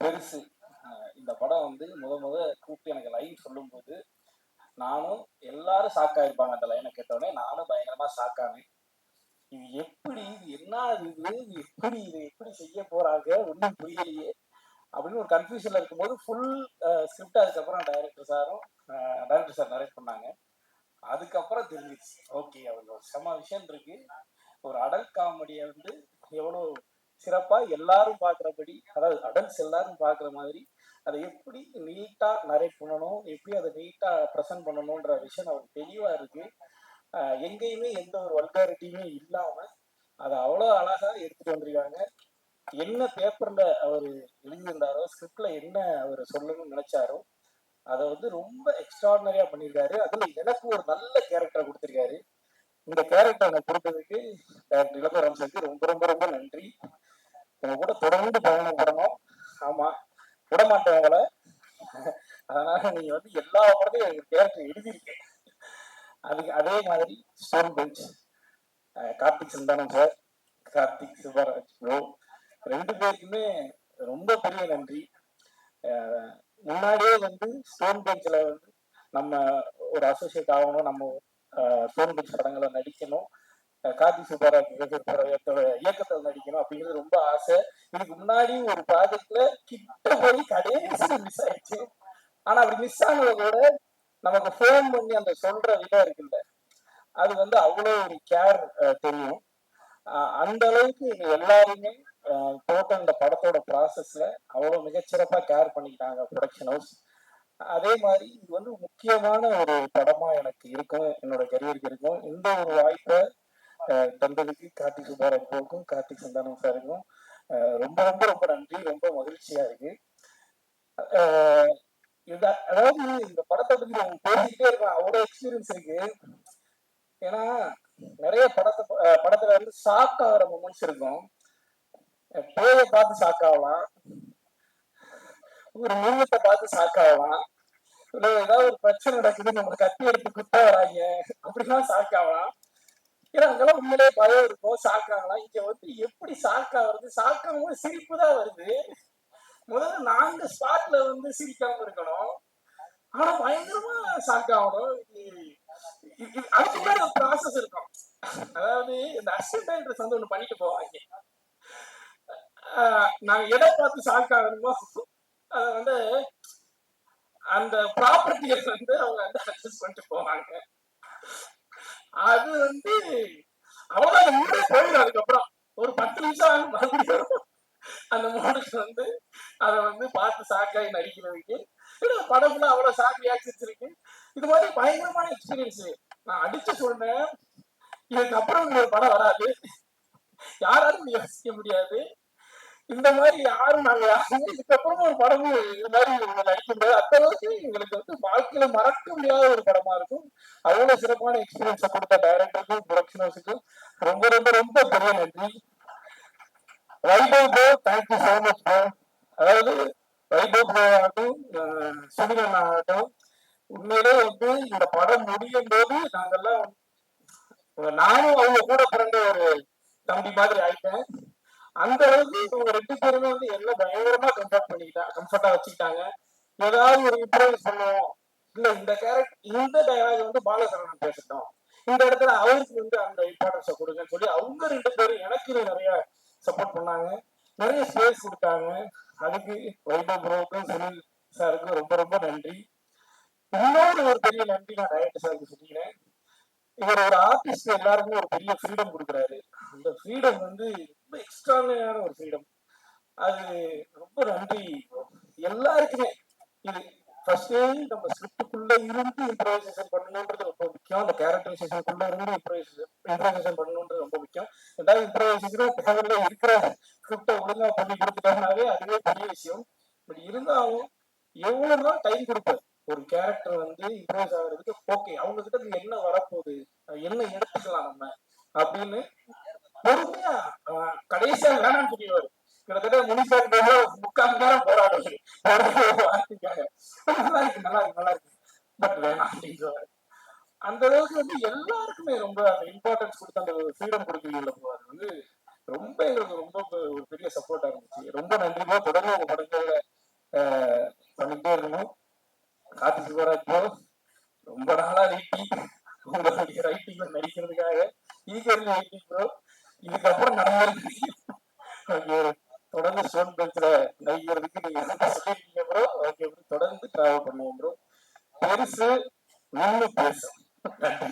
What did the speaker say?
பெருசு. இந்த படம் வந்து முத கூப்பிட்டு எனக்கு லைன் சொல்லும்போது, நானும் எல்லாரும் ஷாக் ஆயிருப்பாங்க அந்த லைன கேட்டோனே. நானும் பயங்கரமா ஷாக் ஆனேன். இது எப்படி? இது என்ன இது? இது எப்படி செய்ய போறாங்க? ஒண்ணும் புரியலையே! அப்படின்னு ஒரு கன்ஃப்யூஷன்ல இருக்கும்போது, ஃபுல் ஸ்கிரிப்ட் அதுக்கப்புறம் டைரக்டர் சார் நரேட் பண்ணாங்க. அதுக்கப்புறம் தெரிஞ்சிருச்சு. ஓகே, அவங்க ஒரு செம விஷயம் இருக்கு. ஒரு அடல்ட் காமெடிய வந்து எவ்வளோ சிறப்பா எல்லாரும் பார்க்குறபடி, அதாவது அடல்ட்ஸ் எல்லாரும் பார்க்குற மாதிரி, அதை எப்படி நீட்டா நரேட் பண்ணணும், எப்படி அதை நீட்டா ப்ரெசென்ட் பண்ணணுன்ற விஷயம் அவருக்கு தெளிவா இருக்கு. எங்கேயுமே எந்த ஒரு வல்காரிட்டியுமே இல்லாம, அதை அவ்வளோ அழகா எடுத்துட்டு வந்திருக்காங்க. என்ன பேப்பர்ல அவர் எழுதியிருந்தாரோ, ஸ்கிரிப்ட்ல என்ன அவர் சொல்லணும்னு நினைச்சாரோ, அதை வந்து ரொம்ப எக்ஸ்ட்ராடினரியா பண்ணியிருக்காரு. அதுல எனக்கு ஒரு நல்ல கேரக்டர் கொடுத்திருக்காரு. இந்த கேரக்டர் எனக்கு கொடுத்ததுக்கு டாக்டர் இளம்பரம் சாருக்கு ரொம்ப ரொம்ப ரொம்ப நன்றி. உங்க கூட தொடர்ந்து பயணப்படணும். ஆமா, விடமாட்டேன் உங்களை. அதனால நீங்க வந்து எல்லா படத்தையும் எங்க கேரக்டர் எழுதியிருக்கேன். அதுக்கு அதே மாதிரி Stone Bench Karthik Santhanam sir, Karthik Sivaraj bro, ரெண்டு பேருக்குமே ரொம்ப பெரிய நன்றி. முன்னாடியே வந்து ஸ்டோன் பெஞ்சில் வந்து நம்ம ஒரு அசோசியேட் ஆகணும், நம்ம ஸ்டோன் பெஞ்ச் படங்களை நடிக்கணும், கார்த்திக் சுப்பராஜ் இயக்கத்தில் நடிக்கணும் அப்படிங்கிறது ரொம்ப ஆசை. இதுக்கு முன்னாடி ஒரு ப்ராஜெக்ட்ல கிட்ட போய் கடைசி மிஸ் ஆயிடுச்சு. ஆனா அப்படி மிஸ் ஆனதை கூட நமக்கு ஃபோன் பண்ணி அந்த சொல்ற விதம் இருக்குல்ல, அது வந்து அவ்வளோ ஒரு கேர் தெரியும். அந்த அளவுக்கு எல்லாருமே டோட்டல் இந்த படத்தோட ப்ராசஸ்ல அவ்வளோ மிகச்சிறப்பா கேர் பண்ணிக்கிட்டாங்க ப்ரொடக்ஷன் ஹவுஸ். அதே மாதிரி இது வந்து முக்கியமான ஒரு படமா எனக்கு இருக்கும், என்னோட கரியருக்கு இருக்கும். இந்த ஒரு வாய்ப்பை தந்ததுக்கு கார்த்திக் சுப்பாராவுக்கும் கார்த்திக் சந்தானம் சாருக்கும் ரொம்ப ரொம்ப ரொம்ப நன்றி. ரொம்ப மகிழ்ச்சியா இருக்கு. அதாவது இந்த படத்தை பத்தி நம்ம பேசிக்கிட்டே இருக்கோம், அவ்வளோ எக்ஸ்பீரியன்ஸ் இருக்கு. ஏன்னா நிறைய படத்துல வந்து ஷாக் ஆகிற மொமெண்ட்ஸ் இருக்கும். பேயை பார்த்து ஷாக் ஆகலாம், ஒரு மிருகத்தை பார்த்து ஷாக் ஆகலாம், இல்ல ஏதாவது ஒரு பிரச்சனை நடக்குது, நம்ம கத்தி எடுத்து குத்த வராங்க அப்படிலாம் ஷாக் ஆகலாம். ஏன்னா அங்கெல்லாம் உண்மையிலேயே பயம் இருக்கும், ஷாக் ஆகலாம். இங்க வந்து எப்படி ஷாக் ஆகுறது? ஷாக் ஆகும்போது சிரிப்பு தான் வருது. முதல்ல நாங்க ஸ்பாட்ல வந்து சிரிக்காம இருக்கணும், ஆனா பயங்கரமா ஷாக் ஆகணும். அதுக்கு முன்னாடி ஒரு ப்ராசஸ் இருக்கும். அதாவது இந்த அசிஸ்டன்ட் டைரக்டர்ஸ் வந்து ஒண்ணு பண்ணிட்டு போவாங்க. நாங்க எதை பார்த்து ஷாக் ஆகணுமோ அதை வந்து அந்த ப்ராப்பர்ட்டியை வந்து அவங்க வந்து அட்ஜஸ்ட் பண்ணிட்டு போவாங்க. அது வந்து அவ்வளவுதான், மூடே போயிடும். அதுக்கப்புறம் ஒரு 10 நிமிஷம் மறுபடியும் அந்த மூடுக்கு வந்து அதை வந்து பார்த்து ஷாக்காகி நடிக்கிறதுக்கு படம் ஃபுல்லா அவ்வளவு ஷாக் ரியாக்ஷன்ஸ் இருக்கு. இது மாதிரி பயங்கரமான எக்ஸ்பீரியன்ஸ். நான் அடிச்சு சொன்னேன், இதுக்கப்புறம் ஒரு படம் வராது, யாராலும் யோசிக்க முடியாது, இந்த மாதிரி யாரும் நாங்க இதுக்கப்புறமா ஒரு படமும் இது மாதிரி நடிக்க முடியாது. அந்த அளவுக்கு எங்களுக்கு வந்து வாழ்க்கையில மறக்க முடியாத ஒரு படமா இருக்கும். அவ்வளவு சிறப்பான எக்ஸ்பீரியன்ஸை கொடுத்த டைரக்டருக்கும் ப்ரொடக்ஷன் ஹவுஸுக்கும் ரொம்ப ரொம்ப ரொம்ப பெரிய நன்றி. Vaibhav bro, thank you so much bro. அதாவது வைபவ் ப்ரோ ஆகட்டும், சுனிலன் ஆகட்டும், உண்மையிலே வந்து இந்த படம் முடியும் போது நாங்கெல்லாம், நானும் அவங்க கூட பிறந்த ஒரு தம்பி மாதிரி ஆயிட்டேன். அந்த அளவுக்கு இவங்க ரெண்டு பேருமே வந்து என்ன பயங்கரமா கம்ஃபர்ட்டா வச்சுக்கிட்டாங்க. ஏதாவது ஒரு இம்ப்ரவைஸ் பண்ணுவோம், இல்ல இந்த கேரக்டர் இந்த டயலாக் வந்து பாலசரவணன் பேசட்டும், இந்த இடத்துல அவருக்கு வந்து அந்த இம்பார்ட்டன்ஸை கொடுங்கன்னு சொல்லி அவங்க ரெண்டு பேரும் எனக்கு நிறைய சப்போர்ட் பண்ணாங்க, நிறைய ஸ்பேஸ் கொடுத்தாங்க. அதுக்கு வைபவ் ப்ரோவுக்கும் சுனில் சாருக்கும் ரொம்ப ரொம்ப நன்றி. இன்னொரு ஒரு பெரிய நன்றி நான் டைரக்டர் சாருக்கு சொல்லிக்கிறேன். இவர் ஒரு ஆர்டிஸ்ட் எல்லாருக்குமே ஒரு பெரிய ஃப்ரீடம் கொடுக்குறாரு. அந்த ஃப்ரீடம் வந்து ரொம்ப எக்ஸ்ட்ராடினரியான ஒரு ஃப்ரீடம். அது ரொம்ப நன்றி எல்லாருக்குமே. இது ஃபர்ஸ்ட் நம்ம ஸ்கிரிப்டுக்குள்ள இருந்து இம்ப்ரோவைசேஷன் பண்ணணுன்றது ரொம்ப முக்கியம். அந்த கேரக்டரைசேஷனுக்குள்ள இருந்து இம்ப்ரோவைசேஷன் பண்ணணுன்றது ரொம்ப முக்கியம். ஏதாவது இம்ப்ரோவைசேஷனும் தேவையில்ல, இருக்கிற ஸ்கிரிப்டை ஒழுங்கா பண்ணி கொடுத்துட்டாங்கனாவே அதுவே பெரிய விஷயம். பட் இருந்தாலும் எவ்வளவுதான் டைம் கொடுப்பாரு ஒரு கேரக்டர் வந்து இம்ப்ரோவைஸ் ஆகுறதுக்கு. ஓகே, அவங்க கிட்ட என்ன வரப்போகுது, என்ன எடுத்துக்கலாம் நம்ம அப்படின்னு பொறுமையா கடைசியா வேணாம்னு சொல்லிடுவாரு. கிட்டத்தட்ட முனிசாமி 3/4 நேரம் போராடுவாரு வார்த்தைக்காக. நல்லா இருக்கு நல்லா இருக்கு நல்லா இருக்கு, பட் வேணாம் அப்படின்றவாரு. அந்த அளவுக்கு வந்து எல்லாருக்குமே ரொம்ப அந்த இம்பார்ட்டன்ஸ் கொடுத்து அந்த ஃப்ரீடம் கொடுக்குறீங்கல்ல, அது வந்து ரொம்ப எங்களுக்கு ரொம்ப ஒரு பெரிய சப்போர்ட்டா இருந்துச்சு. ரொம்ப நன்றிமா. தொடர்ந்து உங்க படங்கள்ல பண்ணிட்டே இருக்கணும். கார்த்தி சுப்பராஜ் ப்ரோ ரொம்ப நாளா வெயிட்டிங் உங்களுடைய ரைட்டிங்ல நடிக்கிறதுக்காக ஈகர்லி வெயிட்டிங் ப்ரோ. இதுக்கப்புறம் நடந்து தொடர்ந்து ஸ்டோன் பெஞ்சில் நடிக்கிறதுக்கு நீங்க சொல்லிருக்கீங்க ப்ரோ. ஓகே ப்ரோ, தொடர்ந்து டிராவல் பண்ணுவோம் ப்ரோ. பெருசு ஒண்ணு பேசு. நன்றி.